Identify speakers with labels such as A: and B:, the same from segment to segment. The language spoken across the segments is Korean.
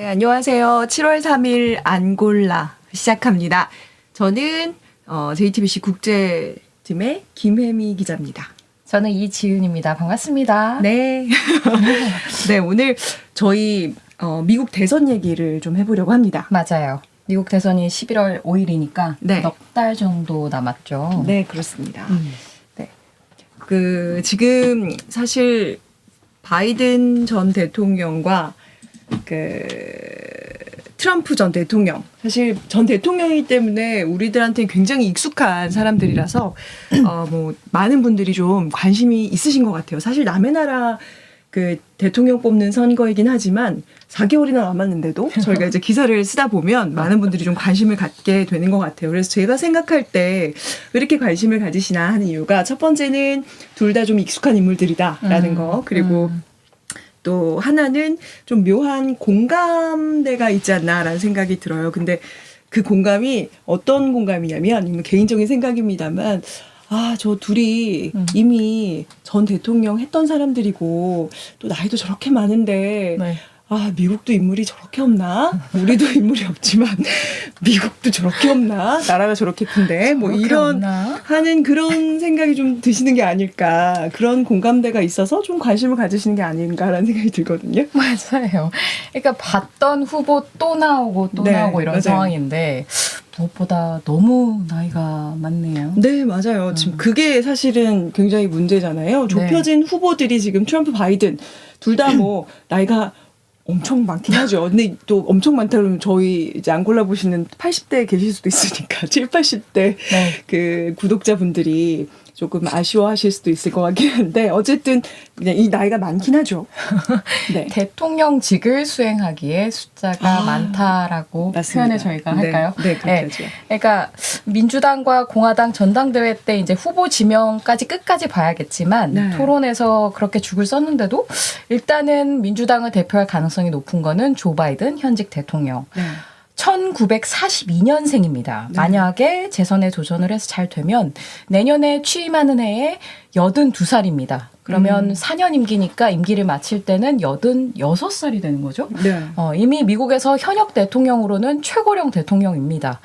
A: 안녕하세요. 7월 3일 안골라 시작합니다. 저는 JTBC 국제팀의 김혜미 기자입니다.
B: 저는 이지은입니다. 반갑습니다.
A: 네. 네, 오늘 저희 미국 대선 얘기를 좀 해보려고 합니다.
B: 맞아요. 미국 대선이 11월 5일이니까
A: 네.
B: 넉 달 정도 남았죠.
A: 네, 그렇습니다. 네. 지금 사실 바이든 전 대통령과 트럼프 전 대통령, 사실 전 대통령이기 때문에 우리들한테 굉장히 익숙한 사람들이라서 많은 분들이 좀 관심이 있으신 것 같아요. 사실 남의 나라 대통령 뽑는 선거이긴 하지만 4개월이나 남았는데도 저희가 이제 기사를 쓰다 보면 많은 분들이 좀 관심을 갖게 되는 것 같아요. 그래서 제가 생각할 때 왜 이렇게 관심을 가지시나 하는 이유가, 첫 번째는 둘 다 좀 익숙한 인물들이다라는 거, 그리고 또 하나는 좀 묘한 공감대가 있지 않나라는 생각이 들어요. 근데 그 공감이 어떤 공감이냐면, 개인적인 생각입니다만, 저 둘이 이미 전 대통령 했던 사람들이고 또 나이도 저렇게 많은데
B: 네.
A: 미국도 인물이 저렇게 없나? 우리도 인물이 없지만 미국도 저렇게 없나? 나라가 저렇게 큰데 이런
B: 없나?
A: 하는 그런 생각이 좀 드시는 게 아닐까, 그런 공감대가 있어서 좀 관심을 가지시는 게 아닌가라는 생각이 들거든요.
B: 맞아요. 그러니까 봤던 후보 또 나오고 또
A: 네,
B: 나오고 이런
A: 맞아요.
B: 상황인데 무엇보다 너무 나이가 많네요.
A: 네, 맞아요. 지금 그게 사실은 굉장히 문제잖아요. 좁혀진 후보들이 지금 트럼프, 바이든 둘 다 나이가 엄청 많긴 하죠. 근데 또 엄청 많다 그러면 저희 이제 안 골라보시는 80대 계실 수도 있으니까 70, 80대
B: 네.
A: 구독자분들이 조금 아쉬워하실 수도 있을 것 같긴 한데, 어쨌든 그냥 이 나이가 많긴 하죠. 네.
B: 대통령직을 수행하기에 숫자가 많다라고
A: 맞습니다.
B: 표현을 저희가 할까요?
A: 네, 그렇게 하죠.
B: 그러니까 민주당과 공화당 전당대회 때 이제 후보 지명까지 끝까지 봐야겠지만
A: 네.
B: 토론에서 그렇게 죽을 썼는데도 일단은 민주당을 대표할 가능성이 높은 거는 조 바이든 현직 대통령.
A: 네.
B: 1942년생입니다.
A: 네.
B: 만약에 재선에 도전을 해서 잘 되면 내년에 취임하는 해에 82살입니다. 그러면 4년 임기니까 임기를 마칠 때는 86살이 되는 거죠.
A: 네.
B: 이미 미국에서 현역 대통령으로는 최고령 대통령입니다.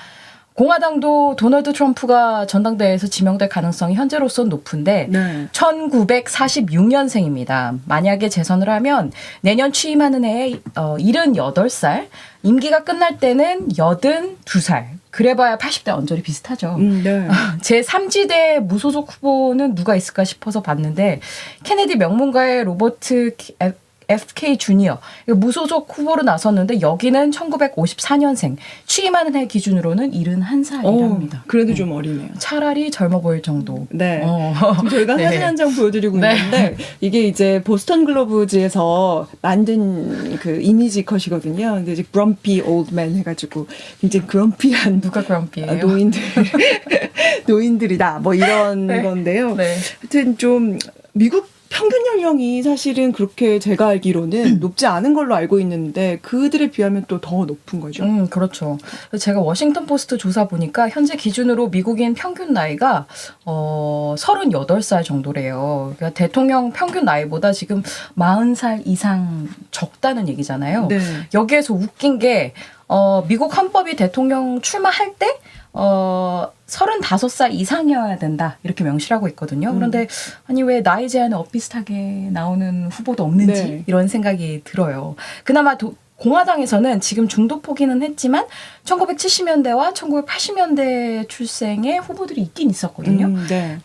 B: 공화당도 도널드 트럼프가 전당대회에서 지명될 가능성이 현재로서는 높은데
A: 네.
B: 1946년생입니다. 만약에 재선을 하면 내년 취임하는 해에 78살, 임기가 끝날 때는 82살. 그래봐야 80대 언저리 비슷하죠.
A: 네.
B: 제3지대 무소속 후보는 누가 있을까 싶어서 봤는데, 케네디 명문가의 로버트 FK 주니어 무소속 후보로 나섰는데 여기는 1954년생, 취임하는 해 기준으로는 71살이랍니다.
A: 그래도 좀 어리네요.
B: 차라리 젊어 보일 정도.
A: 네. 지금 저희가
B: 네.
A: 사진 한 장 보여드리고
B: 네.
A: 있는데, 이게 이제 보스턴 글로브즈에서 만든 그 이미지 컷이거든요. 근데 이제 grumpy old man 해가지고 굉장히 그럼피한
B: 누가 그럼피예요?
A: 노인들이다. 이런
B: 네.
A: 건데요.
B: 네.
A: 하여튼 좀 미국 평균 연령이 사실은 그렇게 제가 알기로는 높지 않은 걸로 알고 있는데, 그들에 비하면 또 더 높은 거죠.
B: 그렇죠. 제가 워싱턴 포스트 조사 보니까 현재 기준으로 미국인 평균 나이가 38살 정도래요. 그러니까 대통령 평균 나이보다 지금 40살 이상 적다는 얘기잖아요.
A: 네.
B: 여기에서 웃긴 게 미국 헌법이 대통령 출마할 때 35살 이상이어야 된다, 이렇게 명시를 하고 있거든요. 그런데 아니 왜 나이 제한에 엇비슷하게 나오는 후보도 없는지
A: 네.
B: 이런 생각이 들어요. 그나마 공화당에서는 지금 중도 포기는 했지만 1970년대와 1980년대 출생의 후보들이 있긴 있었거든요.
A: 네.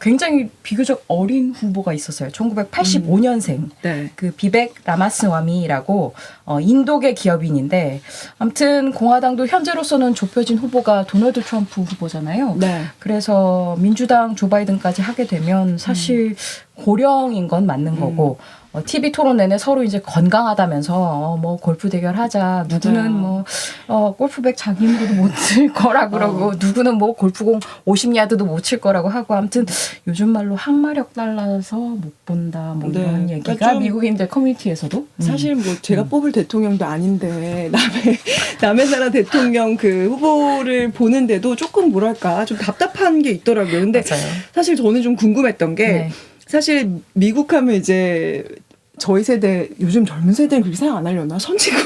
B: 굉장히 비교적 어린 후보가 있었어요. 1985년생.
A: 네.
B: 비벡 라마스와미라고 인도계 기업인인데, 아무튼 공화당도 현재로서는 좁혀진 후보가 도널드 트럼프 후보잖아요.
A: 네.
B: 그래서 민주당 조 바이든까지 하게 되면 사실 고령인 건 맞는 거고, TV 토론 내내 서로 이제 건강하다면서 골프 대결 하자. 누구는 골프백 자기 힘으로도 못 칠 거라 그러고, 누구는 골프공 50야드도 못 칠 거라고 하고, 아무튼 요즘 말로 항마력 달라서 못 본다. 이런
A: 네.
B: 얘기가
A: 그러니까
B: 미국인들 커뮤니티에서도
A: 사실 제가 뽑을 대통령도 아닌데 남의 나라 대통령 후보를 보는데도 조금 뭐랄까 좀 답답한 게 있더라고요. 근데
B: 맞아요.
A: 사실 저는 좀 궁금했던 게,
B: 네.
A: 사실 미국 하면 이제 저희 세대 요즘 젊은 세대는 그렇게 생각 안 하려나? 선진국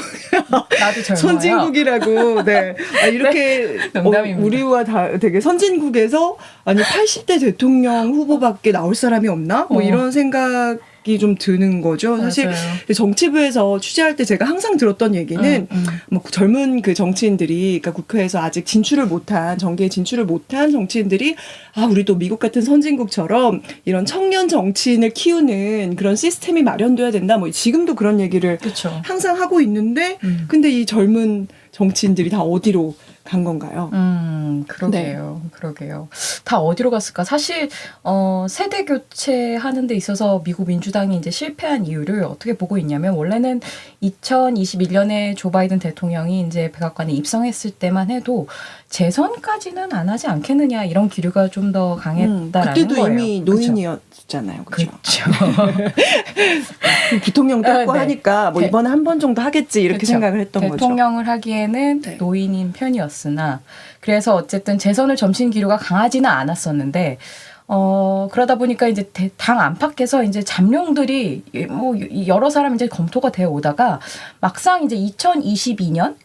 B: 나도 젊어요.
A: 선진국이라고 네 이렇게
B: 농담입니다.
A: 우리와 다 되게 선진국에서 아니 80대 대통령 후보밖에 나올 사람이 없나? 뭐 이런 생각이 좀 드는 거죠. 사실
B: 맞아요.
A: 정치부에서 취재할 때 제가 항상 들었던 얘기는 뭐 젊은 그 정치인들이 그러니까 국회에서 아직 정계에 진출을 못한 정치인들이 우리도 미국 같은 선진국처럼 이런 청년 정치인을 키우는 그런 시스템이 마련돼야 된다. 뭐 지금도 그런 얘기를
B: 그렇죠.
A: 항상 하고 있는데 근데 이 젊은 정치인들이 다 어디로 간 건가요?
B: 그러게요. 그러게요. 다 어디로 갔을까? 사실 세대 교체하는 데 있어서 미국 민주당이 이제 실패한 이유를 어떻게 보고 있냐면 원래는 2021년에 조 바이든 대통령이 이제 백악관에 입성했을 때만 해도 재선까지는 안 하지 않겠느냐 이런 기류가 좀 더 강했다라는
A: 그때도
B: 거예요.
A: 이미 노인이었잖아요. 그렇죠.
B: 그렇죠.
A: 부통령 땄고
B: 네.
A: 하니까 뭐 이번에 한 번 정도 하겠지 이렇게
B: 그렇죠.
A: 생각을 했던 거죠.
B: 대통령을 하기에는
A: 네.
B: 노인인 편이었으나 그래서 어쨌든 재선을 점친 기류가 강하지는 않았었는데 그러다 보니까 이제 당 안팎에서 이제 잠룡들이 뭐 여러 사람 이제 검토가 되어 오다가 막상 이제 2022년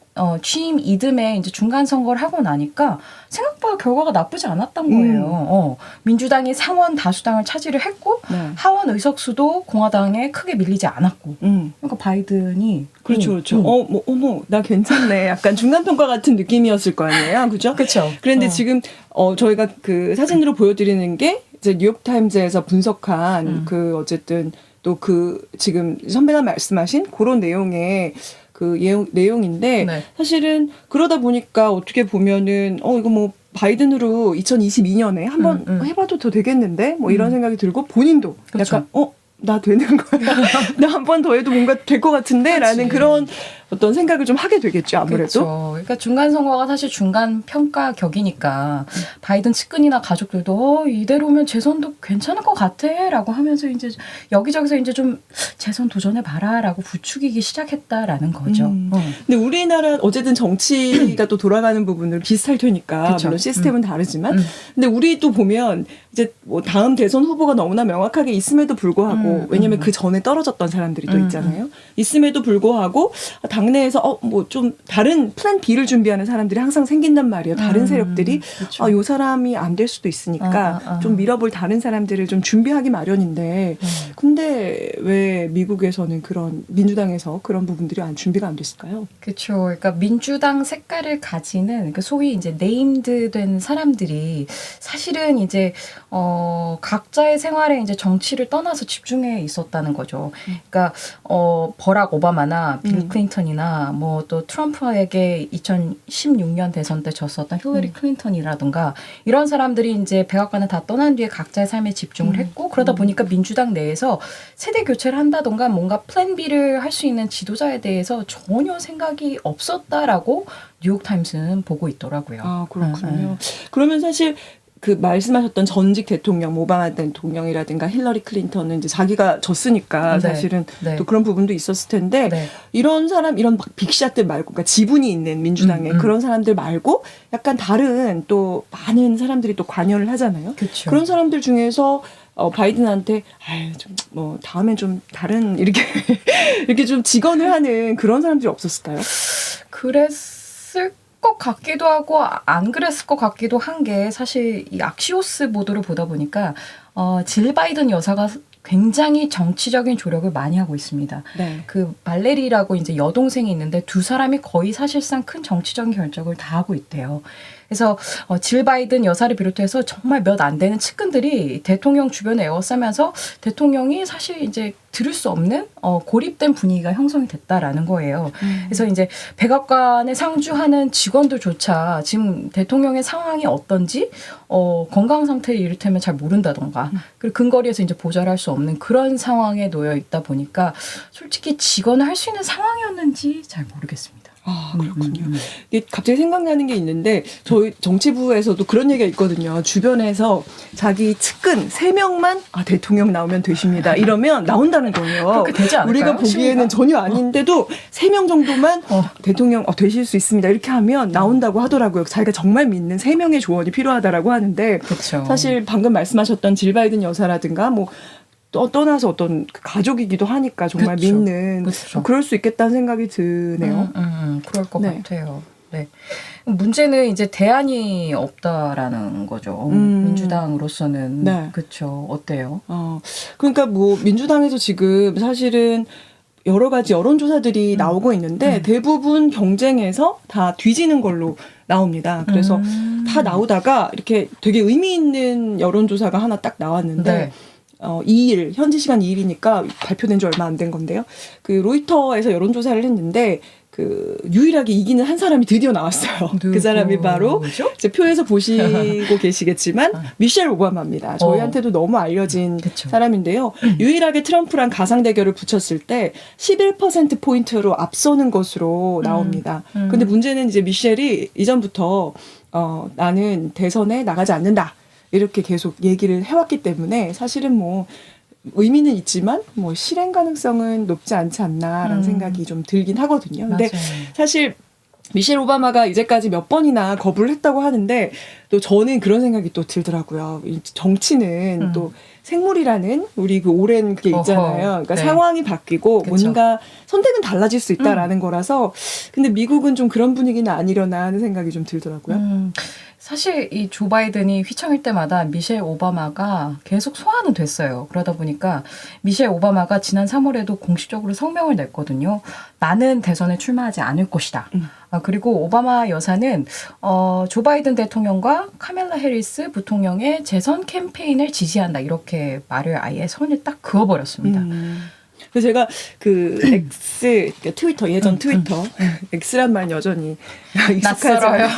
B: 취임 이듬해 이제 중간 선거를 하고 나니까 생각보다 결과가 나쁘지 않았던 거예요. 민주당이 상원 다수당을 차지를 했고
A: 네.
B: 하원 의석수도 공화당에 크게 밀리지 않았고. 그러니까 바이든이
A: 그렇죠, 그렇죠. 어머, 나 괜찮네. 약간 중간평가 같은 느낌이었을 거 아니에요, 그죠?
B: 그렇죠.
A: 그런데 지금 저희가 그 사진으로 보여드리는 게 이제 뉴욕타임즈에서 분석한 그 어쨌든 또 그 지금 선배가 말씀하신 그런 내용의 그 내용인데
B: 네.
A: 사실은 그러다 보니까 어떻게 보면은 이거 뭐 바이든으로 2022년에 한번 해봐도 더 되겠는데 뭐 이런 생각이 들고 본인도
B: 그렇죠.
A: 약간 나 되는 거야. 나 한 번 더 해도 뭔가 될 것 같은데 라는 그런 어떤 생각을 좀 하게 되겠죠, 아무래도.
B: 그렇죠. 그러니까 중간 선거가 사실 중간 평가 격이니까 바이든 측근이나 가족들도 이대로면 재선도 괜찮을 것 같아라고 하면서 이제 여기저기서 이제 좀 재선 도전해 봐라라고 부추기기 시작했다라는 거죠.
A: 근데 우리나라 어쨌든 정치가 또 돌아가는 부분을 비슷할 테니까
B: 그쵸.
A: 물론 시스템은 다르지만 근데 우리도 보면 이제 뭐 다음 대선 후보가 너무나 명확하게 있음에도 불구하고 왜냐면 그 전에 떨어졌던 사람들이 또 있잖아요. 있음에도 불구하고 당내에서 뭐 좀 다른 플랜 B를 준비하는 사람들이 항상 생긴단 말이에요. 다른 세력들이
B: 그쵸.
A: 요 사람이 안 될 수도 있으니까 좀 밀어볼 다른 사람들을 좀 준비하기 마련인데 근데 왜 미국에서는 그런 민주당에서 그런 부분들이 준비가 안 됐을까요?
B: 그렇죠. 그러니까 민주당 색깔을 가지는 그 소위 이제 네임드된 사람들이 사실은 이제 각자의 생활에 이제 정치를 떠나서 집중해 있었다는 거죠. 그러니까 버락 오바마나 빌 클린턴이나 뭐 또 트럼프에게 2016년 대선 때 졌었던 힐러리 클린턴이라든가 이런 사람들이 이제 백악관을 다 떠난 뒤에 각자의 삶에 집중을 했고 그러다 보니까 민주당 내에서 세대 교체를 한다던가 뭔가 플랜 B를 할 수 있는 지도자에 대해서 전혀 생각이 없었다라고 뉴욕타임스는 보고 있더라고요.
A: 그렇군요. 그러면 사실 그 말씀하셨던 전직 대통령, 오바마 대통령이라든가 힐러리 클린턴은 이제 자기가 졌으니까 사실은 또 그런 부분도 있었을 텐데 이런 사람, 이런 빅샷들 말고, 그러니까 지분이 있는 민주당에 그런 사람들 말고 약간 다른 또 많은 사람들이 또 관여를 하잖아요.
B: 그쵸.
A: 그런 사람들 중에서 바이든한테 좀 뭐 다음엔 좀 다른 이렇게 좀 직언을 하는 그런 사람들이 없었을까요?
B: 그랬을 것 같기도 하고 안 그랬을 것 같기도 한 게 사실 이 악시오스 보도를 보다 보니까 질 바이든 여사가 굉장히 정치적인 조력을 많이 하고 있습니다.
A: 네.
B: 그 발레리라고 이제 여동생이 있는데 두 사람이 거의 사실상 큰 정치적인 결정을 다 하고 있대요. 그래서 질 바이든 여사를 비롯해서 정말 몇 안 되는 측근들이 대통령 주변에 에워싸면서 대통령이 사실 이제 들을 수 없는 고립된 분위기가 형성이 됐다라는 거예요. 그래서 이제 백악관에 상주하는 직원들조차 지금 대통령의 상황이 어떤지 건강 상태를 이를테면 잘 모른다던가 그리고 근거리에서 이제 보좌를 할 수 없는 그런 상황에 놓여 있다 보니까 솔직히 직원을 할 수 있는 상황이었는지 잘 모르겠습니다.
A: 그렇군요. 이게 갑자기 생각나는 게 있는데 저희 정치부에서도 그런 얘기가 있거든요. 주변에서 자기 측근 3명만 대통령 나오면 되십니다. 이러면 나온다는 거예요.
B: 그렇게 되지 않을까요?
A: 우리가 보기에는 전혀 아닌데도 3명 정도만 대통령 되실 수 있습니다. 이렇게 하면 나온다고 하더라고요. 자기가 정말 믿는 3명의 조언이 필요하다라고 하는데
B: 그렇죠.
A: 사실 방금 말씀하셨던 질 바이든 여사라든가 뭐 떠나서 어떤 그 가족이기도 하니까 정말
B: 그쵸.
A: 믿는
B: 그쵸.
A: 그럴 수 있겠다는 생각이 드네요.
B: 그럴 것
A: 네.
B: 같아요. 네. 문제는 이제 대안이 없다라는 거죠. 민주당으로서는.
A: 네.
B: 그렇죠. 어때요?
A: 그러니까 뭐 민주당에서 지금 사실은 여러 가지 여론조사들이 나오고 있는데 대부분 경쟁에서 다 뒤지는 걸로 나옵니다. 그래서 다 나오다가 이렇게 되게 의미 있는 여론조사가 하나 딱 나왔는데
B: 네.
A: 2일, 현지 시간 2일이니까 발표된 지 얼마 안 된 건데요. 그 로이터에서 여론조사를 했는데 그 유일하게 이기는 한 사람이 드디어 나왔어요. 그 사람이 바로
B: 누구죠?
A: 이제 표에서 보시고 계시겠지만 미셸 오바마입니다. 저희한테도 너무 알려진
B: 그쵸.
A: 사람인데요. 유일하게 트럼프랑 가상 대결을 붙였을 때 11%포인트로 앞서는 것으로 나옵니다. 근데 문제는 이제 미셸이 이전부터 나는 대선에 나가지 않는다. 이렇게 계속 얘기를 해왔기 때문에 사실은 뭐 의미는 있지만 뭐 실행 가능성은 높지 않지 않나라는 생각이 좀 들긴 하거든요. 근데
B: 맞아요.
A: 사실 미셸 오바마가 이제까지 몇 번이나 거부를 했다고 하는데 또 저는 그런 생각이 또 들더라고요. 이 정치는 또 생물이라는 우리 그 오랜 게 있잖아요. 그러니까
B: 네.
A: 상황이 바뀌고
B: 그쵸.
A: 뭔가 선택은 달라질 수 있다라는 거라서 근데 미국은 좀 그런 분위기는 아니려나 하는 생각이 좀 들더라고요.
B: 사실 이 조 바이든이 휘청일 때마다 미셸 오바마가 계속 소환은 됐어요. 그러다 보니까 미셸 오바마가 지난 3월에도 공식적으로 성명을 냈거든요. 나는 대선에 출마하지 않을 것이다. 그리고 오바마 여사는 조 바이든 대통령과 카멜라 해리스 부통령의 재선 캠페인을 지지한다. 이렇게 말을 아예 선을 딱 그어버렸습니다.
A: 그래서 제가 그 X 트위터 예전 트위터 X란 말 여전히
B: 낯설어요.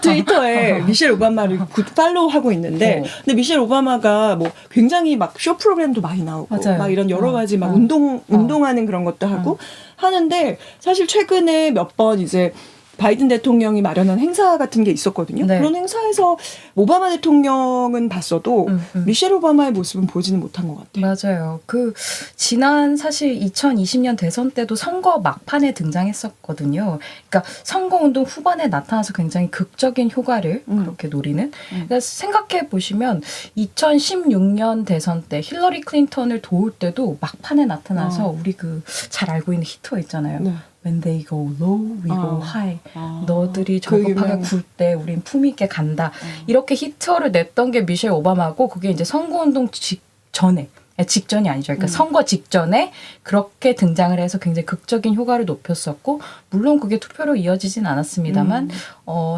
A: 트위터에 미셸 오바마를 팔로우하고 있는데 근데 미셸 오바마가 뭐 굉장히 막 쇼 프로그램도 많이 나오고
B: 맞아요.
A: 막 이런 여러 가지 막 운동하는 그런 것도 하고 하는데 사실 최근에 몇 번 이제 바이든 대통령이 마련한 행사 같은 게 있었거든요.
B: 네.
A: 그런 행사에서 오바마 대통령은 봤어도 미셸 오바마의 모습은 보지는 못한 것 같아요.
B: 맞아요. 그 지난 사실 2020년 대선 때도 선거 막판에 등장했었거든요. 그러니까 선거운동 후반에 나타나서 굉장히 극적인 효과를 그렇게 노리는. 그러니까 생각해 보시면 2016년 대선 때 힐러리 클린턴을 도울 때도 막판에 나타나서 우리 그 잘 알고 있는 히터 있잖아요.
A: 네.
B: When they go low, we go high.
A: 아.
B: 너들이
A: 그
B: 저급하게
A: 유명한.
B: 굴 때 우린 품위 있게 간다. 이렇게 히트를 냈던 게 미셸 오바마고 그게 이제 선거운동 직전이 아니죠. 그러니까 선거 직전에 그렇게 등장을 해서 굉장히 극적인 효과를 높였었고 물론 그게 투표로 이어지진 않았습니다만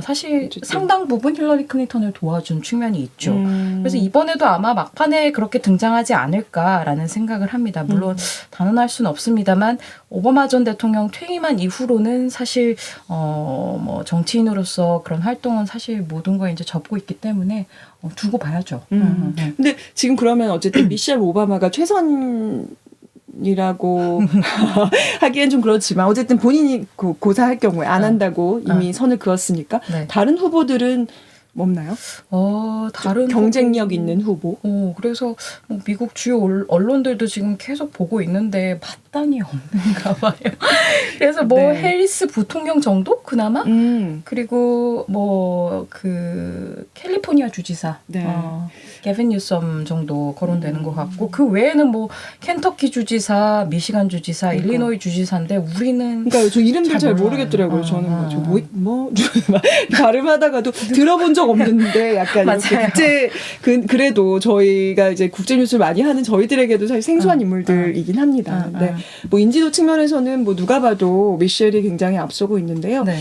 B: 사실
A: 어쨌든.
B: 상당 부분 힐러리 클린턴을 도와준 측면이 있죠. 그래서 이번에도 아마 막판에 그렇게 등장하지 않을까라는 생각을 합니다. 물론 단언할 수는 없습니다만 오바마 전 대통령 퇴임한 이후로는 사실 뭐 정치인으로서 그런 활동은 사실 모든 걸 이제 접고 있기 때문에 두고 봐야죠.
A: 근데 지금 그러면 어쨌든 미셸 오바마가 최선이라고 하기엔 좀 그렇지만 어쨌든 본인이 고사할 경우에 안 한다고 이미 선을 그었으니까
B: 네.
A: 다른 후보들은 없나요?
B: 다른
A: 경쟁력 있는 후보?
B: 그래서 뭐 미국 주요 언론들도 지금 계속 보고 있는데 마땅히 없는가 봐요. 그래서 뭐
A: 네.
B: 해리스 부통령 정도 그나마 그리고 뭐 그 캘리포니아 주지사
A: 네.
B: 게빈 뉴섬 정도 거론되는 것 같고 그 외에는 뭐 켄터키 주지사, 미시간 주지사, 일리노이 주지사인데 우리는
A: 그러니까 저 이름들 잘
B: 몰라요.
A: 모르겠더라고요. 저는 뭐 발음하다가도 들어본 적 없는데 약간 이렇게
B: 맞아요.
A: 그래도 저희가 이제 국제 뉴스를 많이 하는 저희들에게도 사실 생소한 인물들이긴 합니다. 근데 뭐 인지도 측면에서는 뭐 누가 봐도 미셸이 굉장히 앞서고 있는데요.
B: 네.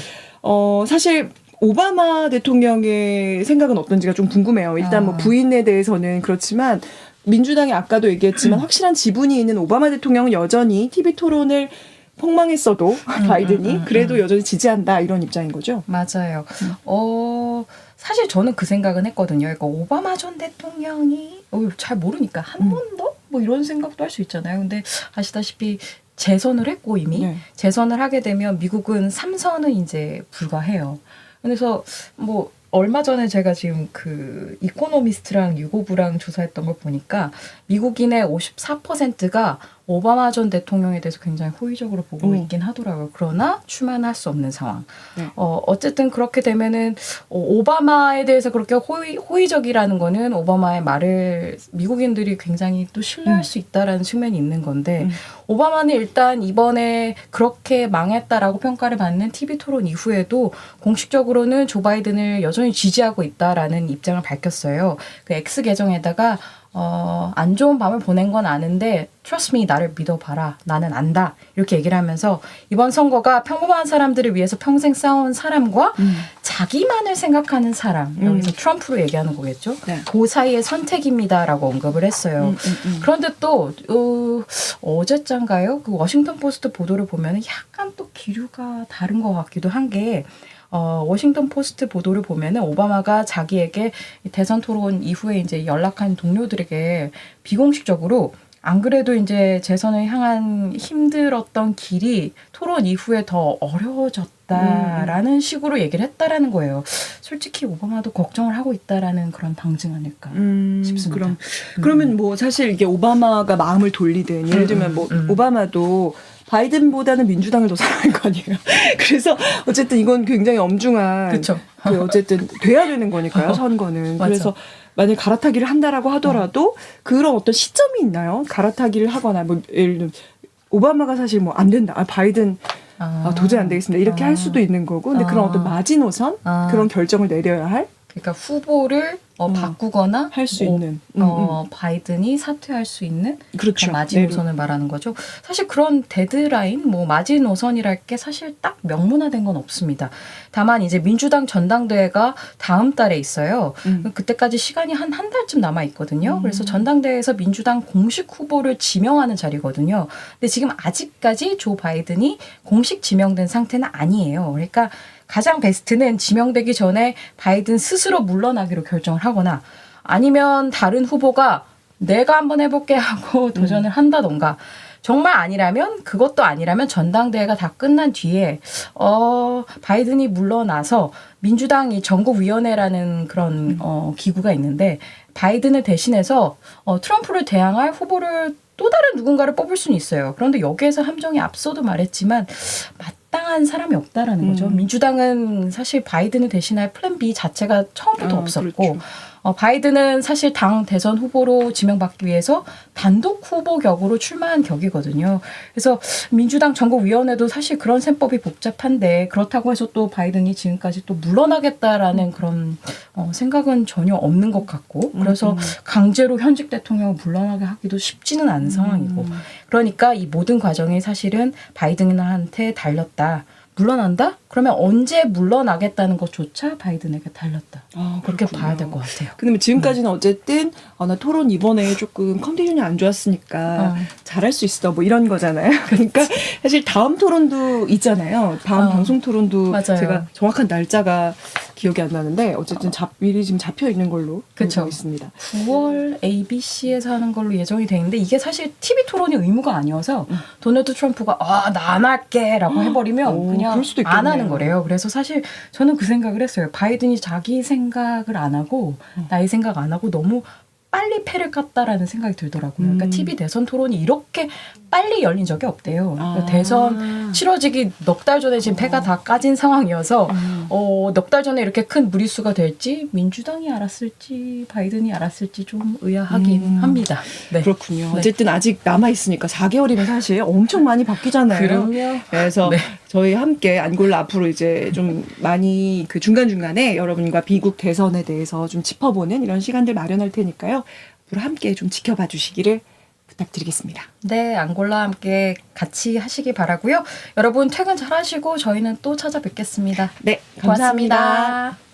A: 사실 오바마 대통령의 생각은 어떤지가 좀 궁금해요. 일단 뭐 부인에 대해서는 그렇지만 민주당이 아까도 얘기했지만 확실한 지분이 있는 오바마 대통령은 여전히 TV 토론을 폭망했어도 바이든이 그래도 여전히 지지한다 이런 입장인 거죠.
B: 맞아요. 사실 저는 그 생각은 했거든요. 그러니까 오바마 전 대통령이 잘 모르니까 한 번 더? 뭐 이런 생각도 할 수 있잖아요. 근데 아시다시피 재선을 했고 이미
A: 네.
B: 재선을 하게 되면 미국은 3선은 이제 불가해요. 그래서 뭐 얼마 전에 제가 지금 그 이코노미스트랑 유고부랑 조사했던 걸 보니까 미국인의 54%가 오바마 전 대통령에 대해서 굉장히 호의적으로 보고
A: 오.
B: 있긴 하더라고요. 그러나 추만을 할 수 없는 상황.
A: 네.
B: 어쨌든 그렇게 되면은 오바마에 대해서 그렇게 호의적이라는 거는 오바마의 말을 미국인들이 굉장히 또 신뢰할 수 있다라는 측면이 있는 건데 오바마는 일단 이번에 그렇게 망했다라고 평가를 받는 TV 토론 이후에도 공식적으로는 조 바이든을 여전히 지지하고 있다라는 입장을 밝혔어요. 그 X 계정에다가 안 좋은 밤을 보낸 건 아는데 trust me, 나를 믿어봐라. 나는 안다. 이렇게 얘기를 하면서 이번 선거가 평범한 사람들을 위해서 평생 싸운 사람과 자기만을 생각하는 사람, 여기서 트럼프로 얘기하는 거겠죠.
A: 네.
B: 그 사이의 선택입니다라고 언급을 했어요. 그런데 또 어제짠가요? 그 워싱턴 포스트 보도를 보면 약간 또 기류가 다른 것 같기도 한 게 워싱턴 포스트 보도를 보면은 오바마가 자기에게 대선 토론 이후에 이제 연락한 동료들에게 비공식적으로 안 그래도 이제 재선을 향한 힘들었던 길이 토론 이후에 더 어려워졌다라는 식으로 얘기를 했다라는 거예요. 솔직히 오바마도 걱정을 하고 있다라는 그런 방증 아닐까 싶습니다.
A: 그러면 뭐 사실 이게 오바마가 마음을 돌리든 예를 들면 뭐 오바마도 바이든보다는 민주당을 더 사랑할 거 아니에요. 그래서 어쨌든 이건 굉장히 엄중한
B: 그쵸.
A: 그 어쨌든 돼야 되는 거니까요. 선거는.
B: 맞아.
A: 그래서 만약 갈아타기를 한다라고 하더라도 그런 어떤 시점이 있나요? 갈아타기를 하거나 뭐 예를 들면 오바마가 사실 뭐 안 된다. 바이든 도저히 안 되겠습니다. 이렇게 할 수도 있는 거고. 근데 그런 어떤 마지노선 그런 결정을 내려야 할
B: 그러니까 후보를 바꾸거나
A: 할 수 있는
B: 바이든이 사퇴할 수 있는
A: 그렇죠.
B: 그런 마지노선을 말하는 거죠. 사실 그런 데드라인, 뭐 마지노선이랄 게 사실 딱 명문화된 건 없습니다. 다만 이제 민주당 전당대회가 다음 달에 있어요. 그때까지 시간이 한 달쯤 남아 있거든요. 그래서 전당대회에서 민주당 공식 후보를 지명하는 자리거든요. 근데 지금 아직까지 조 바이든이 공식 지명된 상태는 아니에요. 그러니까 가장 베스트는 지명되기 전에 바이든 스스로 물러나기로 결정을 하거나 아니면 다른 후보가 내가 한번 해볼게 하고 도전을 한다던가 정말 아니라면 그것도 아니라면 전당대회가 다 끝난 뒤에 바이든이 물러나서 민주당이 전국위원회라는 그런 기구가 있는데 바이든을 대신해서 트럼프를 대항할 후보를 또 다른 누군가를 뽑을 수는 있어요. 그런데 여기에서 함정이 앞서도 말했지만 마땅한 사람이 없다라는 거죠. 민주당은 사실 바이든을 대신할 플랜 B 자체가 처음부터 없었고
A: 그렇죠.
B: 바이든은 사실 당 대선 후보로 지명받기 위해서 단독 후보 격으로 출마한 격이거든요. 그래서 민주당 전국위원회도 사실 그런 셈법이 복잡한데 그렇다고 해서 또 바이든이 지금까지 또 물러나겠다라는 그런 생각은 전혀 없는 것 같고 그래서 강제로 현직 대통령을 물러나게 하기도 쉽지는 않은 상황이고 그러니까 이 모든 과정이 사실은 바이든한테 달렸다. 물러난다? 그러면 언제 물러나겠다는 것조차 바이든에게 달렸다. 그렇게
A: 그렇군요.
B: 봐야 될 것 같아요.
A: 근데 지금까지는 어쨌든 나 토론 이번에 조금 컨디션이 안 좋았으니까 잘할 수 있어 뭐 이런 거잖아요. 그러니까 사실 다음 토론도 있잖아요. 다음 방송 토론도
B: 맞아요.
A: 제가 정확한 날짜가 기억이 안 나는데 어쨌든 미리 지금 잡혀 있는 걸로
B: 그쵸.
A: 알고 있습니다.
B: 9월 ABC에서 하는 걸로 예정이 돼 있는데 이게 사실 TV 토론이 의무가 아니어서 도널드 트럼프가 나 안 할게 라고 해버리면 그냥
A: 그럴 수도
B: 안
A: 있겠네요.
B: 하는 거래요. 그래서 사실 저는 그 생각을 했어요. 바이든이 자기 생각을 안 하고 나의 생각 안 하고 너무 빨리 패를 깠다라는 생각이 들더라고요. 그러니까 TV 대선 토론이 이렇게 빨리 열린 적이 없대요. 그러니까 대선 치러지기 넉 달 전에 지금 패가 다 까진 상황이어서 넉 달 전에 이렇게 큰 무리수가 될지 민주당이 알았을지 바이든이 알았을지 좀 의아하긴 합니다. 네.
A: 그렇군요.
B: 네.
A: 어쨌든 아직 남아있으니까 4개월이면 사실 엄청 많이 바뀌잖아요.
B: 그럼요.
A: 그래서
B: 네.
A: 저희 함께 안골라 앞으로 이제 좀 많이 그 중간중간에 여러분과 미국 대선에 대해서 좀 짚어보는 이런 시간들 마련할 테니까요. 앞으로 함께 좀 지켜봐 주시기를 부탁드리겠습니다.
B: 네, 앙골라 함께 같이 하시기 바라고요. 여러분 퇴근 잘 하시고 저희는 또 찾아뵙겠습니다.
A: 네, 감사합니다.
B: 고맙습니다.